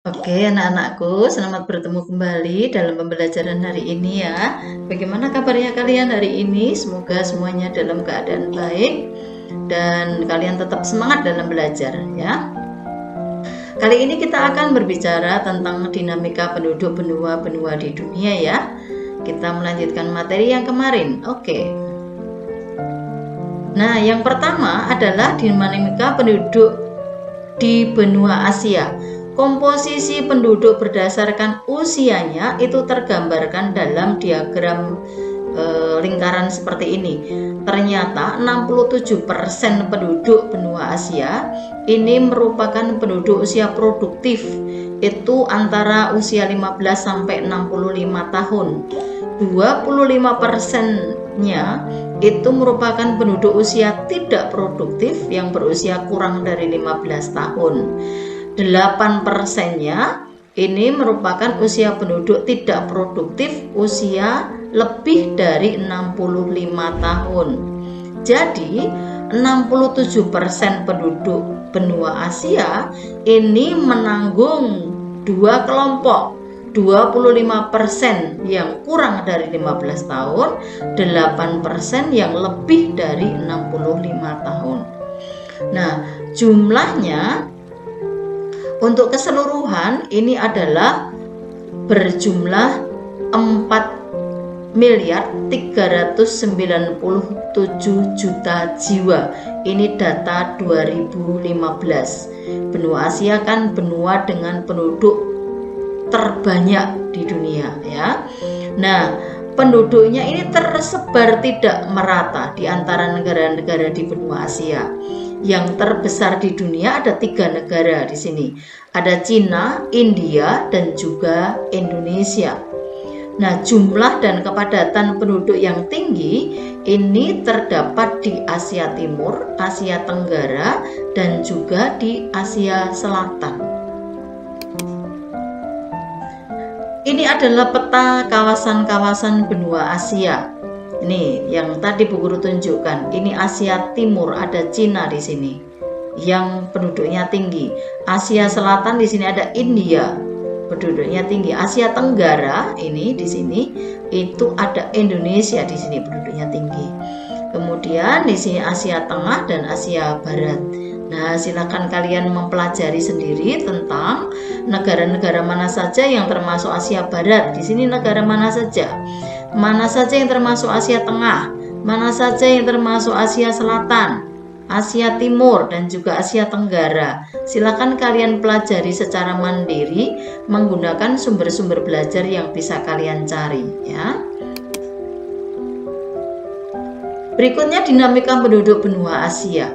Oke, anak-anakku, selamat bertemu kembali dalam pembelajaran hari ini ya. Bagaimana kabarnya kalian hari ini? Semoga semuanya dalam keadaan baik dan kalian tetap semangat dalam belajar ya. Kali ini kita akan berbicara tentang dinamika penduduk benua-benua di dunia ya. Kita melanjutkan materi yang kemarin. Oke. Nah, yang pertama adalah dinamika penduduk di benua Asia. Komposisi penduduk berdasarkan usianya itu tergambarkan dalam diagram lingkaran seperti ini. Ternyata 67% penduduk benua Asia ini merupakan penduduk usia produktif, itu antara usia 15 sampai 65 tahun. 25%-nya itu merupakan penduduk usia tidak produktif yang berusia kurang dari 15 tahun. 8%-nya ini merupakan usia penduduk tidak produktif usia lebih dari 65 tahun. Jadi 67% penduduk benua Asia ini menanggung dua kelompok, 25% yang kurang dari 15 tahun, 8% yang lebih dari 65 tahun. Nah, jumlahnya untuk keseluruhan ini adalah berjumlah 4.397.000.000 jiwa. Ini data 2015. Benua Asia kan benua dengan penduduk terbanyak di dunia ya. Nah, penduduknya ini tersebar tidak merata di antara negara-negara di benua Asia. Yang terbesar di dunia ada 3 negara di sini. Ada Cina, India, dan juga Indonesia. Nah, jumlah dan kepadatan penduduk yang tinggi ini terdapat di Asia Timur, Asia Tenggara, dan juga di Asia Selatan. Ini adalah peta kawasan-kawasan benua Asia. Ini yang tadi Bu Guru tunjukkan. Ini Asia Timur, ada Cina di sini yang penduduknya tinggi. Asia Selatan di sini ada India, penduduknya tinggi. Asia Tenggara ini di sini itu ada Indonesia di sini penduduknya tinggi. Kemudian di sini Asia Tengah dan Asia Barat. Nah, silakan kalian mempelajari sendiri tentang negara-negara mana saja yang termasuk Asia Barat. Di sini negara mana saja? Mana saja yang termasuk Asia Tengah, mana saja yang termasuk Asia Selatan, Asia Timur, dan juga Asia Tenggara. Silakan kalian pelajari secara mandiri menggunakan sumber-sumber belajar yang bisa kalian cari ya. Berikutnya dinamika penduduk benua Asia.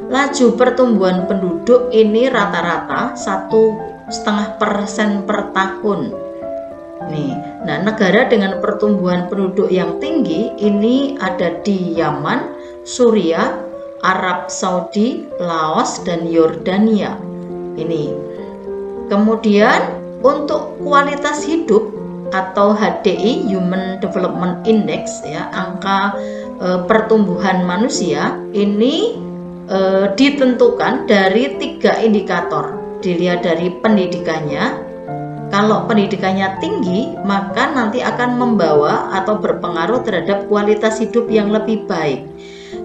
Laju pertumbuhan penduduk ini rata-rata 1,5% per tahun. Nah, negara dengan pertumbuhan penduduk yang tinggi ini ada di Yaman, Suriah, Arab Saudi, Laos, dan Yordania. Ini. Kemudian untuk kualitas hidup atau HDI (Human Development Index) ya, angka pertumbuhan manusia ini ditentukan dari 3 indikator. Dilihat dari pendidikannya. Kalau pendidikannya tinggi, maka nanti akan membawa atau berpengaruh terhadap kualitas hidup yang lebih baik.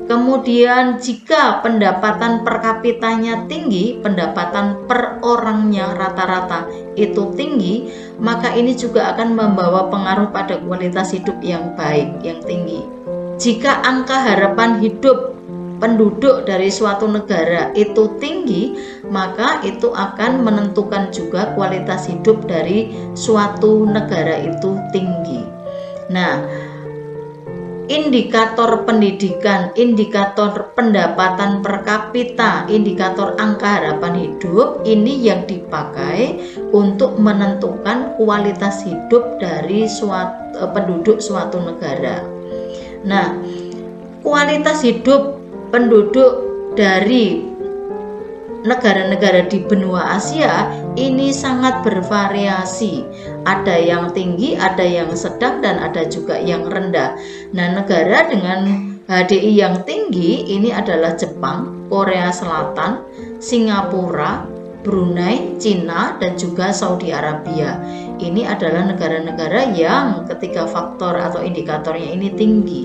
Kemudian jika pendapatan per kapitanya tinggi, pendapatan per orangnya rata-rata itu tinggi, maka ini juga akan membawa pengaruh pada kualitas hidup yang baik, yang tinggi. Jika angka harapan hidup penduduk dari suatu negara itu tinggi, maka itu akan menentukan juga kualitas hidup dari suatu negara itu tinggi. Nah, indikator pendidikan, indikator pendapatan per kapita, indikator angka harapan hidup ini yang dipakai untuk menentukan kualitas hidup dari penduduk suatu negara. Nah, kualitas hidup penduduk dari negara-negara di benua Asia ini sangat bervariasi. Ada yang tinggi, ada yang sedang, dan ada juga yang rendah. Nah, negara dengan HDI yang tinggi ini adalah Jepang, Korea Selatan, Singapura, Brunei, Cina, dan juga Saudi Arabia. Ini adalah negara-negara yang ketiga faktor atau indikatornya ini tinggi.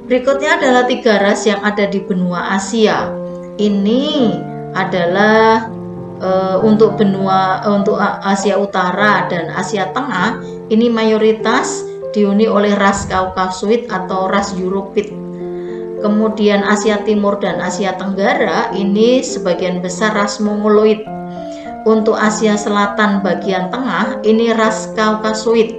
Berikutnya adalah 3 ras yang ada di benua Asia. Ini adalah untuk Asia Utara dan Asia Tengah, ini mayoritas dihuni oleh ras Kaukasoid atau ras Europid. Kemudian Asia Timur dan Asia Tenggara ini sebagian besar ras Mongoloid. Untuk Asia Selatan bagian tengah ini ras Kaukasoid.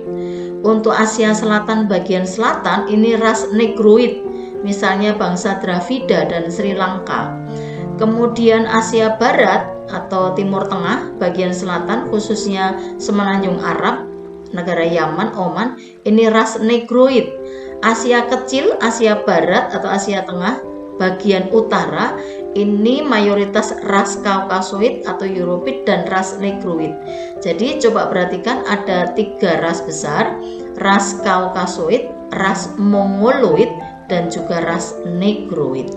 Untuk Asia Selatan bagian selatan ini ras Negroid, misalnya bangsa Dravida dan Sri Lanka. Kemudian Asia Barat atau Timur Tengah bagian selatan khususnya Semenanjung Arab, negara Yaman, Oman, ini ras Negroid. Asia Kecil, Asia Barat atau Asia Tengah bagian utara ini mayoritas ras Kaukasoid atau Europid dan ras Negroid. Jadi coba perhatikan ada 3 ras besar, ras Kaukasoid, ras Mongoloid, dan juga ras Negroid.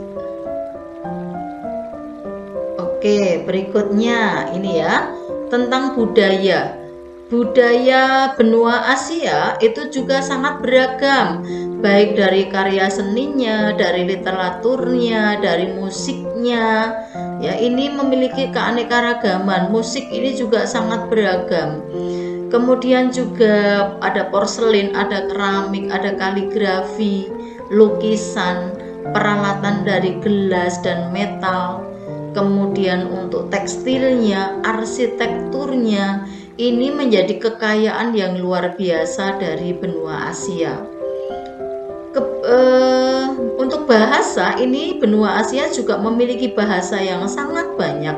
Oke, berikutnya ini ya, tentang budaya. Budaya benua Asia itu juga sangat beragam, baik dari karya seninya, dari literaturnya, dari musiknya. Ya, ini memiliki keanekaragaman. Musik ini juga sangat beragam. Kemudian juga ada porselin, ada keramik, ada kaligrafi, lukisan, peralatan dari gelas dan metal. Kemudian untuk tekstilnya, arsitekturnya, ini menjadi kekayaan yang luar biasa dari benua Asia. Untuk bahasa, ini benua Asia juga memiliki bahasa yang sangat banyak,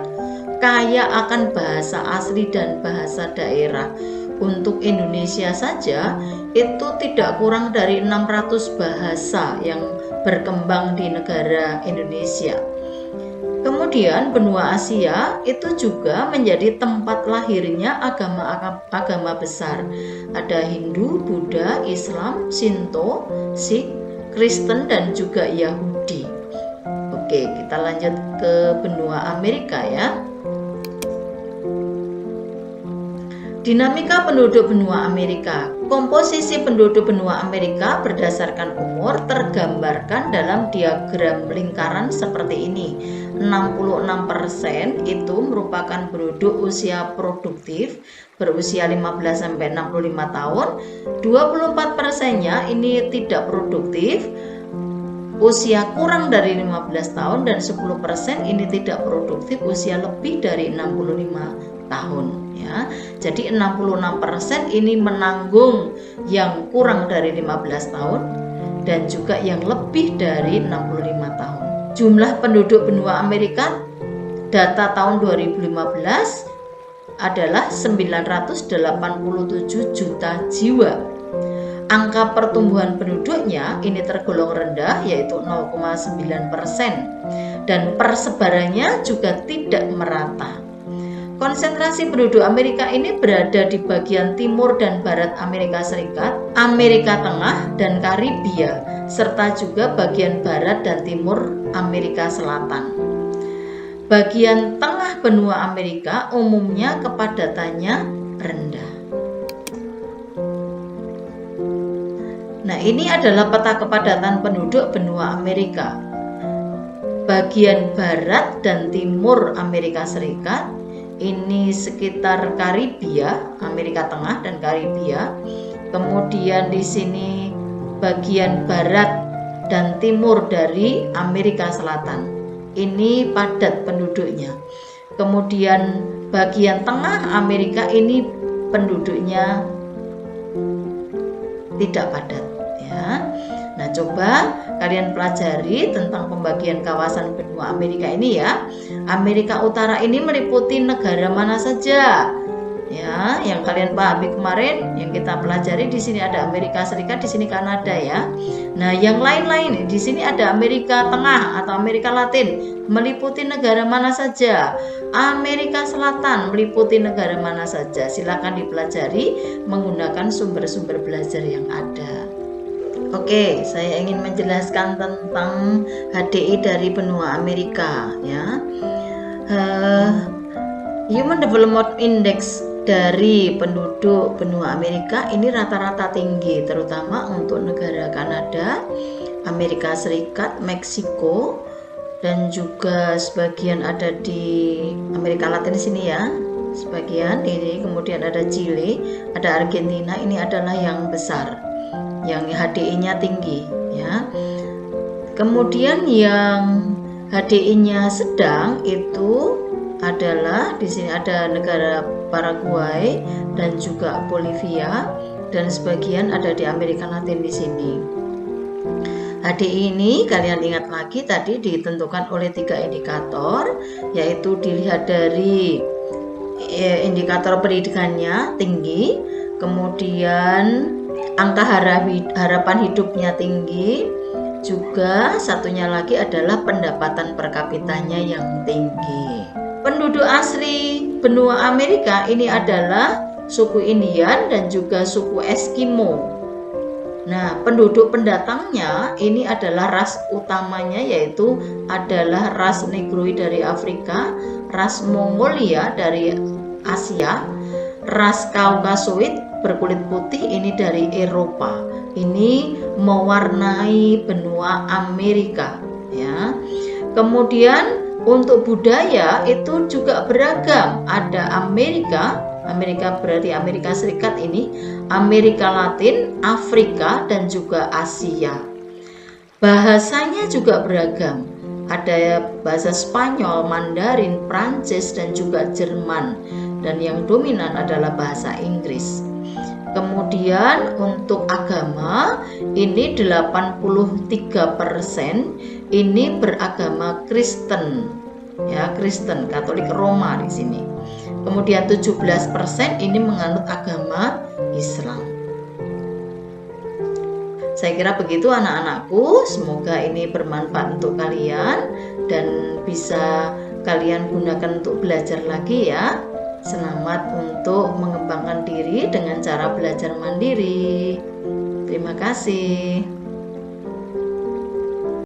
kaya akan bahasa asli dan bahasa daerah. Untuk Indonesia saja itu tidak kurang dari 600 bahasa yang berkembang di negara Indonesia. Kemudian benua Asia itu juga menjadi tempat lahirnya agama besar. Ada Hindu, Buddha, Islam, Shinto, Sikh, Kristen, dan juga Yahudi. Oke, kita lanjut ke benua Amerika ya. Dinamika penduduk benua Amerika. Komposisi penduduk benua Amerika berdasarkan umur tergambarkan dalam diagram lingkaran seperti ini. 66% itu merupakan penduduk usia produktif berusia 15-65 tahun. 24%-nya ini tidak produktif, usia kurang dari 15 tahun, dan 10% ini tidak produktif, usia lebih dari 65 tahun ya. Jadi 66% ini menanggung yang kurang dari 15 tahun dan juga yang lebih dari 65 tahun. Jumlah penduduk benua Amerika data tahun 2015 adalah 987 juta jiwa. Angka pertumbuhan penduduknya ini tergolong rendah, yaitu 0,9%, dan persebarannya juga tidak merata. Konsentrasi penduduk Amerika ini berada di bagian timur dan barat Amerika Serikat, Amerika Tengah, dan Karibia, serta juga bagian barat dan timur Amerika Selatan. Bagian tengah benua Amerika umumnya kepadatannya rendah. Nah, ini adalah peta kepadatan penduduk benua Amerika. Bagian barat dan timur Amerika Serikat ini sekitar Karibia, Amerika Tengah dan Karibia. Kemudian di sini bagian barat dan timur dari Amerika Selatan. Ini padat penduduknya. Kemudian bagian tengah Amerika ini penduduknya tidak padat ya. Nah, coba kalian pelajari tentang pembagian kawasan benua Amerika ini ya. Amerika Utara ini meliputi negara mana saja? Ya, yang kalian pahami kemarin yang kita pelajari, di sini ada Amerika Serikat, di sini Kanada ya. Nah, yang lain-lain di sini ada Amerika Tengah atau Amerika Latin, meliputi negara mana saja? Amerika Selatan meliputi negara mana saja? Silakan dipelajari menggunakan sumber-sumber belajar yang ada. Oke, saya ingin menjelaskan tentang HDI dari benua Amerika ya. uh, Human Development Index dari penduduk benua Amerika ini rata-rata tinggi, terutama untuk negara Kanada, Amerika Serikat, Meksiko, dan juga sebagian ada di Amerika Latin sini ya, sebagian ini, kemudian ada Chile, ada Argentina. Ini adalah yang besar, yang HDI-nya tinggi ya. Kemudian yang HDI-nya sedang itu adalah di sini ada negara Paraguay dan juga Bolivia, dan sebagian ada di Amerika Latin di sini. HDI ini kalian ingat lagi tadi ditentukan oleh 3 indikator, yaitu dilihat dari indikator pendidikannya tinggi, kemudian angka harapan hidupnya tinggi, juga satunya lagi adalah pendapatan per kapitanya yang tinggi. Penduduk asli benua Amerika ini adalah suku Indian dan juga suku Eskimo. Nah, penduduk pendatangnya ini adalah ras utamanya, yaitu adalah ras Negroid dari Afrika, ras Mongolia dari Asia, ras Kaukasoid berkulit putih ini dari Eropa. Ini mewarnai benua Amerika ya. Kemudian untuk budaya itu juga beragam. Ada Amerika berarti Amerika Serikat ini, Amerika Latin, Afrika, dan juga Asia. Bahasanya juga beragam. Ada bahasa Spanyol, Mandarin, Prancis, dan juga Jerman. Dan yang dominan adalah bahasa Inggris. Kemudian untuk agama ini 83% ini beragama Kristen ya, Kristen Katolik Roma di sini. Kemudian 17% ini menganut agama Islam. Saya kira begitu anak-anakku, semoga ini bermanfaat untuk kalian dan bisa kalian gunakan untuk belajar lagi ya. Selamat untuk mengembangkan diri dengan cara belajar mandiri. Terima kasih.